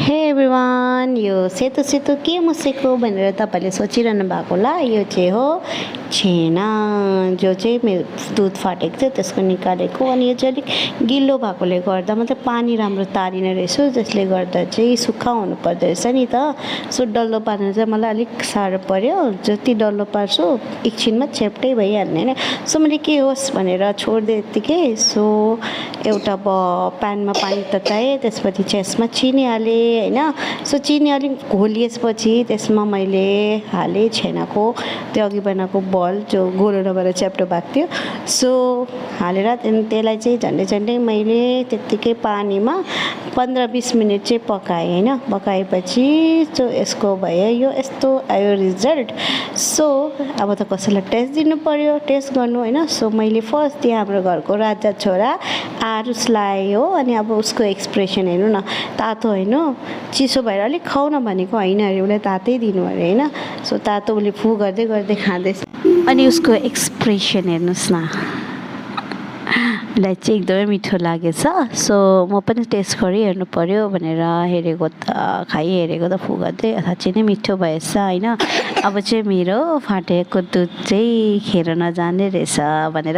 हे एभ्रिवान, यो सेतो सेतो के मुसेको भनेर तपाईँले सोचिरहनु भएको होला। यो चाहिँ हो छेना, जो चाहिँ मेरो दुध फाटेको थियो त्यसको निकालेको। अनि यो चाहिँ अलिक गिलो भएकोले गर्दा मतलब पानी राम्रो तारिने रहेछ, जसले गर्दा चाहिँ सुक्खा हुनु पर्दो रहेछ नि त। सो डल्लो पार्न चाहिँ मलाई अलिक साह्रो पर्यो। जति डल्लो पार्छु एकछिनमा चेप्टै भइहाल्ने होइन। सो मैले के होस् भनेर छोडिदिएँ यत्तिकै। सो एउटा प्यानमा पानी तताएँ, त्यसपछि चाहिँ यसमा चिनी हालेँ होइन। सो चिनी अलिक घोलिएपछि त्यसमा मैले हालेँ छेनाको त्यो अघि बनाएको बल, जो गोलो नभएर च्याप्टो भएको थियो। सो हालेर त्यहाँदेखि त्यसलाई चाहिँ झन्डै झन्डै मैले त्यत्तिकै पानीमा 15-20 मिनट चाहिँ पकाएँ होइन। पकाएपछि जो यसको भयो यो यस्तो आयो रिजल्ट। सो अब त कसैलाई टेस्ट दिनु पर्यो, टेस्ट गर्नु होइन। सो मैले फर्स्ट दिएँ हाम्रो घरको राजा छोरा आरुषलाई हो। अनि अब उसको एक्सप्रेसन हेर्नु न, तातो होइन, चिसो भएर अलिक खाऊ न भनेको होइन अरे, उसलाई तातै दिनु अरे होइन। सो तातो उसले फु गर्दै गर्दै खाँदैछ। अनि उसको एक्सप्रेसन हेर्नुहोस् न, उसलाई चाहिँ एकदमै मिठो लागेछ। सो म पनि टेस्ट गरी हेर्नु पर्यो भनेर हेरेको त खाइहेरेको त फु गर्दै साँच्चै नै मिठो भएछ होइन। अब चाहिँ मेरो फाटेको दुध चाहिँ खेर नजाने रहेछ भनेर